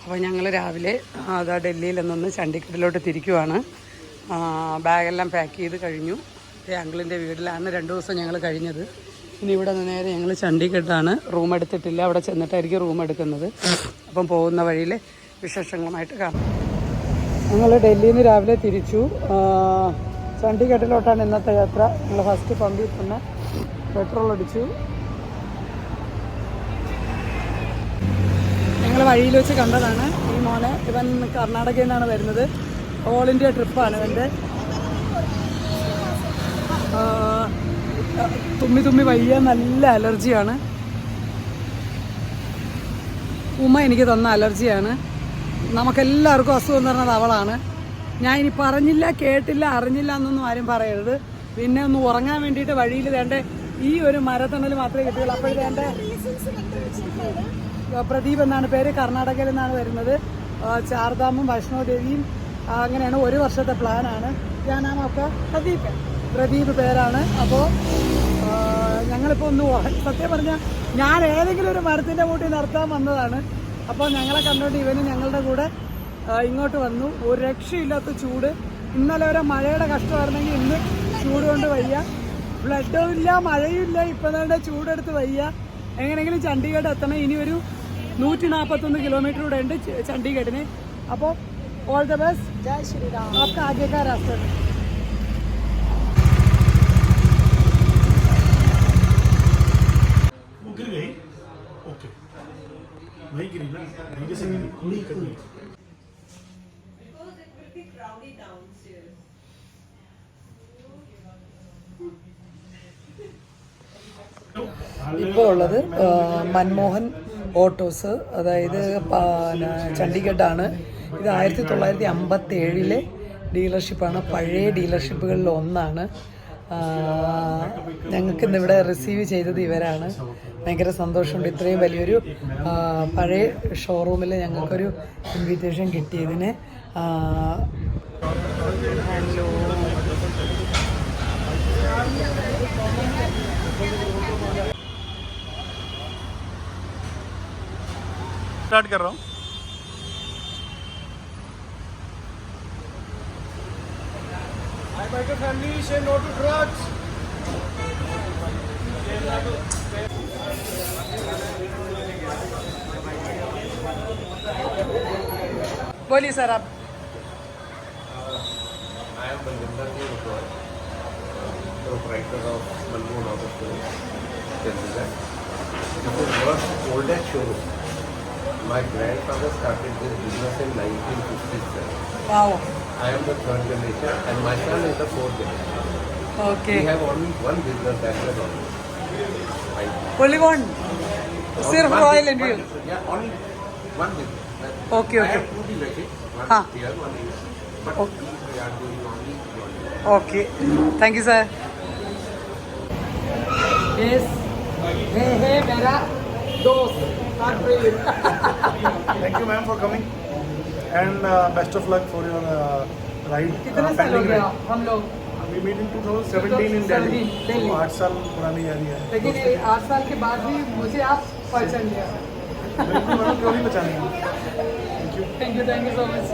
അപ്പോൾ ഞങ്ങൾ രാവിലെ അതാ ഡൽഹിയിൽ നിന്ന് ചണ്ഡീഗഡിലോട്ട് തിരിക്കുവാണ്. ബാഗെല്ലാം പാക്ക് ചെയ്ത് കഴിഞ്ഞു. അങ്കിളിൻ്റെ വീട്ടിലാണ് 2 ദിവസം ഞങ്ങൾ കഴിഞ്ഞത്. ഇനി ഇവിടെ നിന്ന് നേരെ ഞങ്ങൾ ചണ്ഡീഗഡാണ്. റൂം എടുത്തിട്ടില്ല, അവിടെ ചെന്നിട്ടായിരിക്കും റൂം എടുക്കുന്നത്. അപ്പം പോകുന്ന വഴിയിൽ വിശേഷങ്ങളുമായിട്ട് കാണാം. ഞങ്ങൾ ഡൽഹിയിൽ നിന്ന് രാവിലെ തിരിച്ചു. ചണ്ഡീഗഡിലോട്ടാണ് ഇന്നത്തെ യാത്ര. ഞങ്ങൾ ഫസ്റ്റ് പമ്പിൽ തന്നെ പെട്രോൾ അടിച്ചു. ഞങ്ങൾ വഴിയിൽ വെച്ച് കണ്ടതാണ് ഈ മോനെ. ഇവൻ കർണാടകയിൽ നിന്നാണ് വരുന്നത്. ഓൾ ഇന്ത്യ ട്രിപ്പാണ് ഇവൻ്റെ. തുമ്മി വയ്യ, നല്ല അലർജിയാണ്. ഉമ്മ എനിക്ക് തന്ന അലർജിയാണ്. നമുക്കെല്ലാവർക്കും അസുഖം തരുന്നത് അവളാണ്. ഞാൻ ഇനി പറഞ്ഞില്ല, കേട്ടില്ല, അറിഞ്ഞില്ല എന്നൊന്നും ആരും പറയരുത്. പിന്നെ ഒന്ന് ഉറങ്ങാൻ വേണ്ടിയിട്ട് വഴിയിൽ വേണ്ട ഈ ഒരു മരത്തണൽ മാത്രമേ കിട്ടുകയുള്ളൂ. അപ്പോഴത്തെ എൻ്റെ പ്രദീപ് എന്നാണ് പേര്, കർണാടകയിൽ നിന്നാണ് വരുന്നത്. ചാർധാമും വൈഷ്ണോദേവിയും അങ്ങനെയാണ്. 1 വർഷത്തെ പ്ലാനാണ്. ഞാനാമൊക്കെ പ്രദീപ് പേരാണ്. അപ്പോൾ ഞങ്ങളിപ്പോൾ ഒന്ന് സത്യം പറഞ്ഞാൽ ഞാൻ ഏതെങ്കിലും ഒരു മരത്തിൻ്റെ കൂട്ടി നിർത്താൻ വന്നതാണ്. അപ്പോൾ ഞങ്ങളെ കണ്ടുകൊണ്ട് ഇവന് ഞങ്ങളുടെ കൂടെ ഇങ്ങോട്ട് വന്നു. ഒരു രക്ഷയില്ലാത്ത ചൂട്. ഇന്നലെ വരെ മഴയുടെ കഷ്ടമായിരുന്നെങ്കിൽ ഇന്ന് ചൂട് കൊണ്ട് വയ്യ. ബ്ലഡും ഇല്ല, മഴയും ഇല്ല. ഇപ്പം തന്നെ ചൂടെടുത്ത് വയ്യ. എങ്ങനെയെങ്കിലും ചണ്ഡീഗഡ് എത്തണം. ഇനി ഒരു 141 കിലോമീറ്റർ കൂടെ ഉണ്ട് ചണ്ഡീഗഡിന്. അപ്പോൾ ഓൾ ദ ബെസ്റ്റ്. ജയ് ശ്രീറാം. आपका आगे का रास्ता है. नहीं गिरी ना, नहीं जैसे नहीं करनी। ഇപ്പോൾ ഉള്ളത് മൻമോഹൻ ഓട്ടോസ്, അതായത് ചണ്ഡീഗഡാണ്. ഇത് 1957 ഡീലർഷിപ്പാണ്. പഴയ ഡീലർഷിപ്പുകളിൽ ഒന്നാണ്. ഞങ്ങൾക്ക് ഇന്നിവിടെ റിസീവ് ചെയ്തത് ഇവരാണ്. ഭയങ്കര സന്തോഷമുണ്ട്. ഇത്രയും വലിയൊരു പഴയ ഷോറൂമിൽ ഞങ്ങൾക്കൊരു ഇൻവിറ്റേഷൻ കിട്ടിയതിന്. स्टार्ट कर रहा हूँ. Hi biker family, say no to drugs. बोलिए सर आप. I am Balwinder Singh Ratoor, proprietor of Malmohan Auto Stores, Chandigarh. This is world's oldest showroom. My grandfather started this business in 1957. Wow. I am the 3rd generation and my son is the 4th generation. Okay. We have only one business, that's the only. Only one? Sirf Royal Enfield? Yeah, only one business. Okay, I okay. have 2 dealerships, one here, one here. But we are doing only one. Okay. Thank you, sir. Yes. Hey, मेरा दोस्त. Thank you ma'am for coming and best of luck for your ride. कितने साल हो गया हम लोग? We meet in 2017 in Delhi. 8 साल पुरानी यारी है. लेकिन 8 साल के बाद भी मुझे आप पहचान लिया. बिल्कुल मैडम, क्यों नहीं पहचानेंगे. Thank you. Thank you so much.